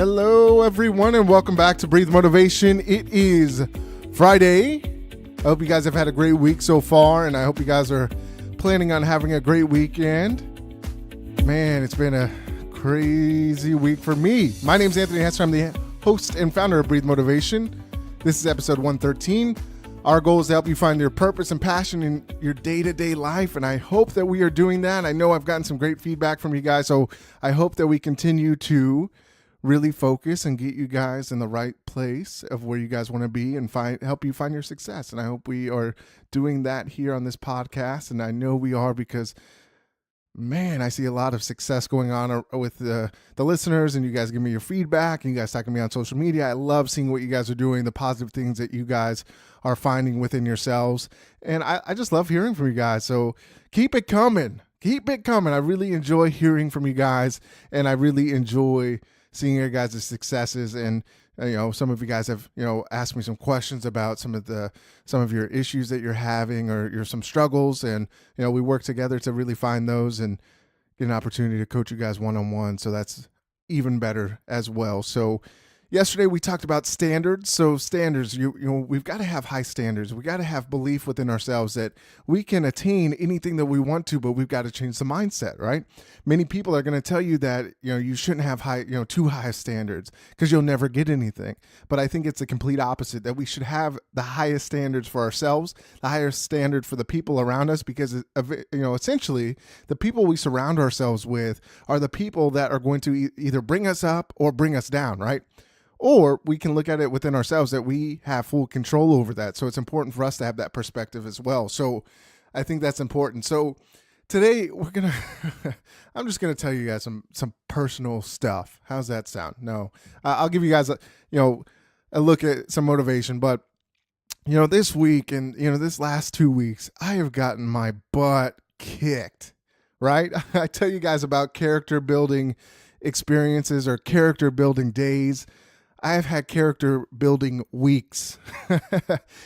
Hello, everyone, and welcome back to Breathe Motivation. It is Friday. I hope you guys have had a great week so far, and I hope you guys are planning on having a great weekend. Man, it's been a crazy week for me. My name is Anthony Hester. I'm the host and founder of Breathe Motivation. This is episode 113. Our goal is to help you find your purpose and passion in your day-to-day life, and I hope that we are doing that. I know I've gotten some great feedback from you guys, so I hope that we continue to really focus and get you guys in the right place of where you guys want to be and help you find your success. And I hope we are doing that here on this podcast, and I know we are because, man, I see a lot of success going on with the listeners, and you guys give me your feedback, and you guys talking to me on social media. I love seeing what you guys are doing, the positive things that you guys are finding within yourselves. And I just love hearing from you guys. So keep it coming. Keep it coming. I really enjoy hearing from you guys, and I really enjoy seeing your guys' successes. And some of you guys have asked me some questions about some of your issues that you're having or some struggles, and we work together to really find those and get an opportunity to coach you guys one-on-one. So that's even better as well. So yesterday we talked about standards. So standards, we've got to have high standards. We got to have belief within ourselves that we can attain anything that we want to, but we've got to change the mindset, right? Many people are going to tell you that, you shouldn't have too high standards because you'll never get anything. But I think it's the complete opposite, that we should have the highest standards for ourselves, the highest standard for the people around us, because essentially the people we surround ourselves with are the people that are going to either bring us up or bring us down, right? Or we can look at it within ourselves that we have full control over that. So it's important for us to have that perspective as well. So I think that's important. So today I'm just going to tell you guys some personal stuff. How's that sound? No, I'll give you guys a look at some motivation, but this week and, this last 2 weeks, I have gotten my butt kicked, right? I tell you guys about character building experiences or character building days. I have had character building weeks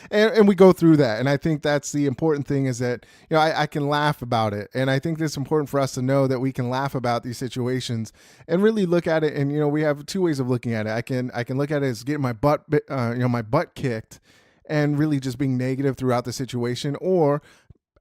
and we go through that. And I think that's the important thing, is that, I can laugh about it. And I think it's important for us to know that we can laugh about these situations and really look at it. And, we have two ways of looking at it. I can look at it as getting my butt kicked and really just being negative throughout the situation, or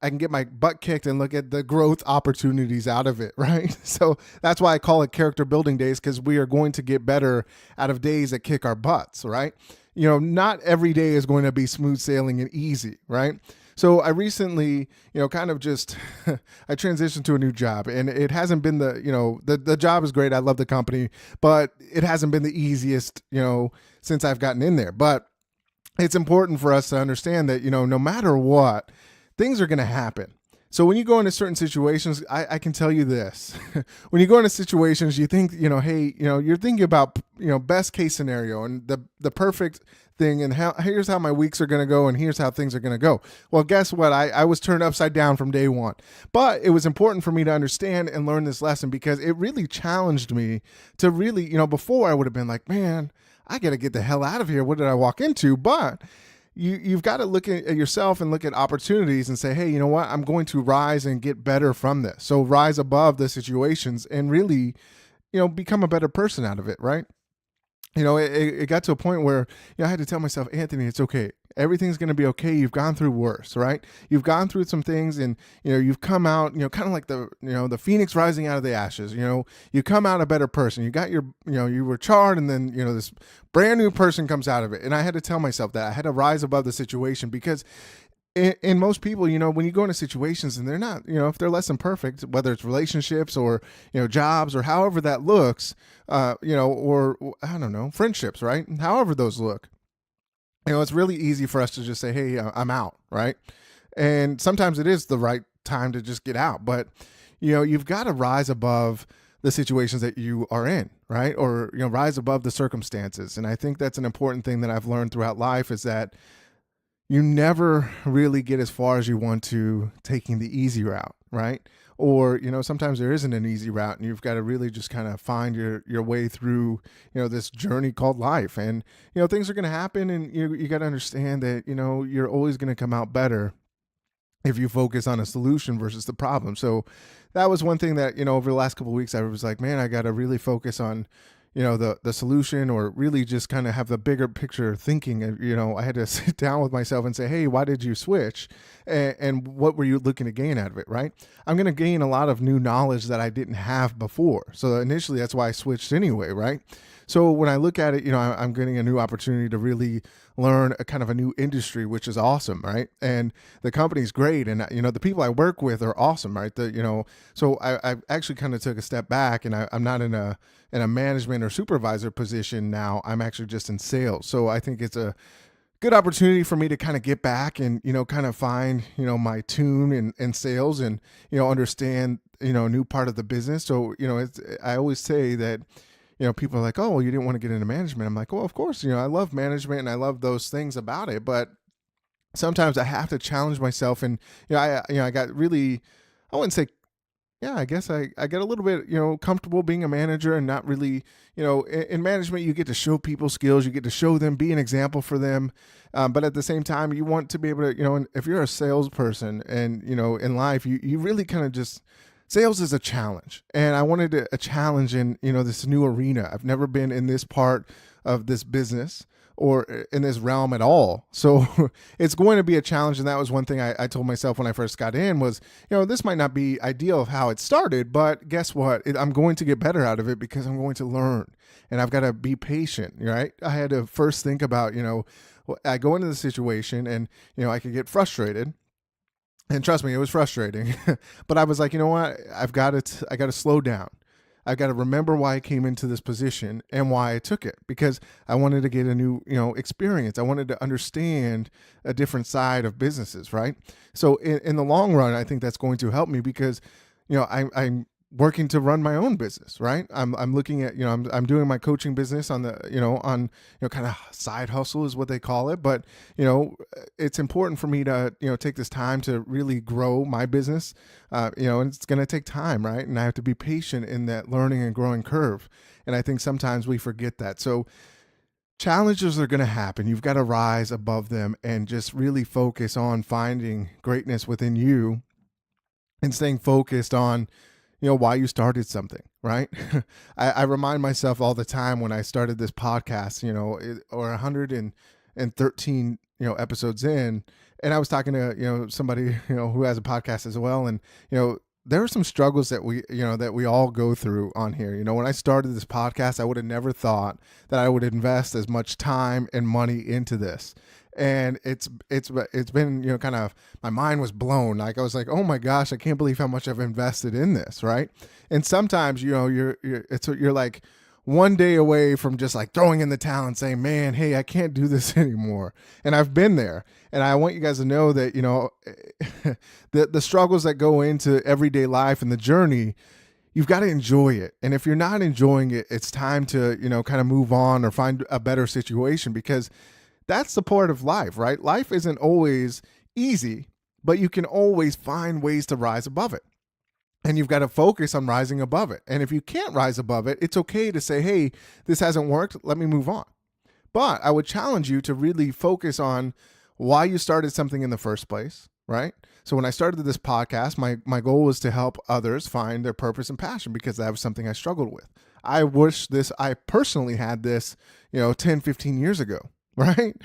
I can get my butt kicked and look at the growth opportunities out of it, right? So that's why I call it character building days, because we are going to get better out of days that kick our butts, right? Not every day is going to be smooth sailing and easy, right? So I recently, I transitioned to a new job, and it hasn't been the job is great. I love the company, but it hasn't been the easiest, since I've gotten in there. But it's important for us to understand that, no matter what, things are going to happen. So when you go into certain situations, I can tell you this. When you go into situations, you think, hey, you're thinking about, best case scenario and the perfect thing, and here's how my weeks are going to go, and here's how things are going to go. Well, guess what? I was turned upside down from day one. But it was important for me to understand and learn this lesson, because it really challenged me to really, before I would have been like, man, I got to get the hell out of here. What did I walk into? But you've got to look at yourself and look at opportunities and say, hey, you know what? I'm going to rise and get better from this. So rise above the situations and really, become a better person out of it, right? It got to a point where I had to tell myself, Anthony, it's okay. Everything's going to be okay. You've gone through worse, right? You've gone through some things, and you've come out, kind of like the phoenix rising out of the ashes. You come out a better person. You got you were charred, and then this brand new person comes out of it. And I had to tell myself that I had to rise above the situation, because in most people, when you go into situations and they're not, if they're less than perfect, whether it's relationships or, jobs or however that looks, or I don't know, friendships, right? However those look, it's really easy for us to just say, hey, I'm out, right? And sometimes it is the right time to just get out, but, you've got to rise above the situations that you are in, right? Or, rise above the circumstances. And I think that's an important thing that I've learned throughout life, is that you never really get as far as you want to taking the easy route, right? Or, sometimes there isn't an easy route, and you've got to really just kind of find your way through, this journey called life. And, things are going to happen, and you got to understand that, you're always going to come out better if you focus on a solution versus the problem. So that was one thing that, over the last couple of weeks, I was like, man, I got to really focus on, the solution, or really just kind of have the bigger picture thinking. I had to sit down with myself and say, hey, why did you switch? And what were you looking to gain out of it, right? I'm going to gain a lot of new knowledge that I didn't have before. So initially, that's why I switched anyway, right? So when I look at it, I'm getting a new opportunity to really learn a kind of a new industry, which is awesome, right? And the company's great, and the people I work with are awesome, right? So I actually kind of took a step back, and I'm not in a management or supervisor position now. I'm actually just in sales. So I think it's a good opportunity for me to kind of get back and kind of find my tune in sales, and understand a new part of the business. So I always say that people are like, oh, well, you didn't want to get into management. I'm like, well, of course, I love management and I love those things about it, but sometimes I have to challenge myself. And I got really, I wouldn't say, yeah, I guess I get a little bit, comfortable being a manager, and not really, in management, you get to show people skills, you get to show them, be an example for them. But at the same time, you want to be able to, if you're a salesperson and, in life, you really kind of just, sales is a challenge. And I wanted a challenge in, this new arena. I've never been in this part of this business or in this realm at all. So it's going to be a challenge. And that was one thing I told myself when I first got in was, this might not be ideal of how it started, but guess what? I'm going to get better out of it because I'm going to learn, and I've got to be patient, right? I had to first think about, I go into the situation and, I could get frustrated. And trust me, it was frustrating, but I was like, you know what? I got to slow down. I've got to remember why I came into this position and why I took it, because I wanted to get a new, experience. I wanted to understand a different side of businesses, right? So in the long run, I think that's going to help me because, I'm working to run my own business, right? I'm looking at, I'm doing my coaching business on the, kind of side hustle is what they call it. But, it's important for me to, take this time to really grow my business, and it's going to take time, right? And I have to be patient in that learning and growing curve. And I think sometimes we forget that. So challenges are going to happen. You've got to rise above them and just really focus on finding greatness within you and staying focused on why you started something, right? I remind myself all the time when I started this podcast, or 113, episodes in, and I was talking to, somebody, who has a podcast as well. And, there are some struggles that we all go through on here. When I started this podcast, I would have never thought that I would invest as much time and money into this. And it's been, kind of, my mind was blown. Like I was like, oh my gosh, I can't believe how much I've invested in this. Right. And sometimes, you're like one day away from just like throwing in the towel and saying, man, hey, I can't do this anymore. And I've been there. And I want you guys to know that, the struggles that go into everyday life and the journey, you've got to enjoy it. And if you're not enjoying it, it's time to, kind of move on or find a better situation, because that's the part of life, right? Life isn't always easy, but you can always find ways to rise above it. And you've got to focus on rising above it. And if you can't rise above it, it's okay to say, hey, this hasn't worked. Let me move on. But I would challenge you to really focus on why you started something in the first place, right? So when I started this podcast, my goal was to help others find their purpose and passion, because that was something I struggled with. I personally had this, 10, 15 years ago. Right.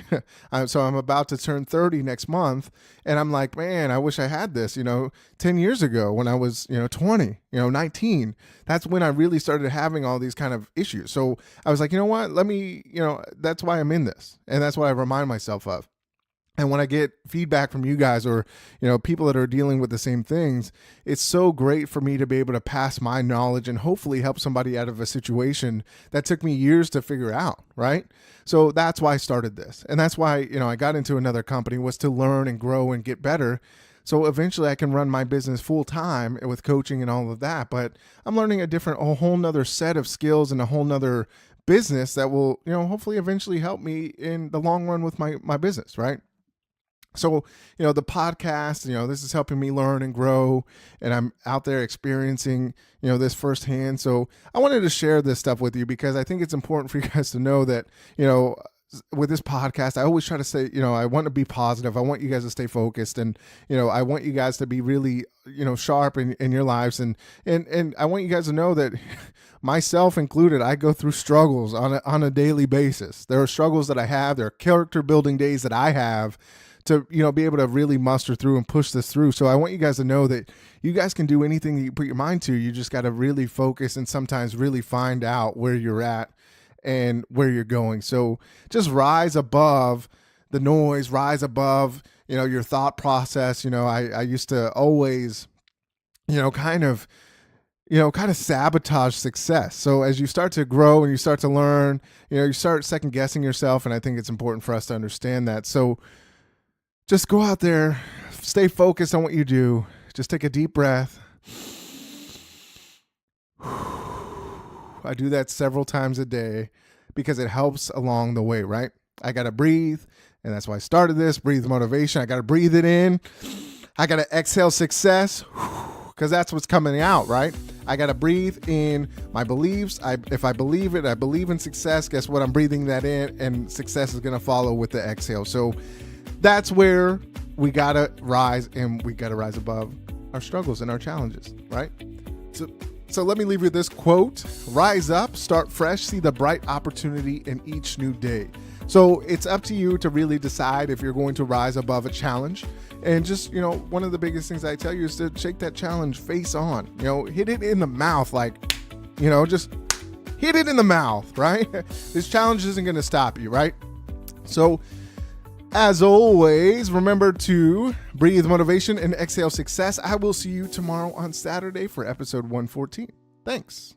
So I'm about to turn 30 next month. And I'm like, man, I wish I had this, 10 years ago when I was, 20, 19. That's when I really started having all these kind of issues. So I was like, you know what, that's why I'm in this. And that's what I remind myself of. And when I get feedback from you guys or, people that are dealing with the same things, it's so great for me to be able to pass my knowledge and hopefully help somebody out of a situation that took me years to figure out, right? So that's why I started this. And that's why, I got into another company, was to learn and grow and get better. So eventually I can run my business full time with coaching and all of that. But I'm learning a whole nother set of skills and a whole nother business that will, hopefully eventually help me in the long run with my business, right? So, the podcast, this is helping me learn and grow, and I'm out there experiencing, this firsthand. So I wanted to share this stuff with you because I think it's important for you guys to know that, with this podcast, I always try to say, I want to be positive. I want you guys to stay focused, and, I want you guys to be really, sharp in your lives. And I want you guys to know that myself included, I go through struggles on a daily basis. There are struggles that I have. There are character building days that I have to, be able to really muster through and push this through. So I want you guys to know that you guys can do anything that you put your mind to. You just got to really focus and sometimes really find out where you're at and where you're going. So just rise above the noise, rise above, your thought process. I used to always, kind of sabotage success. So as you start to grow and you start to learn, you start second guessing yourself. And I think it's important for us to understand that. So just go out there, stay focused on what you do. Just take a deep breath. I do that several times a day because it helps along the way, right? I got to breathe. And that's why I started this, Breathe Motivation. I got to breathe it in. I got to exhale success because that's what's coming out, right? I got to breathe in my beliefs. If I believe it, I believe in success. Guess what? I'm breathing that in and success is going to follow with the exhale. So that's where we got to rise, and we got to rise above our struggles and our challenges, right? So let me leave you with this quote: rise up, start fresh, see the bright opportunity in each new day. So it's up to you to really decide if you're going to rise above a challenge. And just, one of the biggest things I tell you is to shake that challenge face on, hit it in the mouth, just hit it in the mouth, right? This challenge isn't going to stop you, right? So as always, remember to breathe motivation and exhale success. I will see you tomorrow on Saturday for episode 114. Thanks.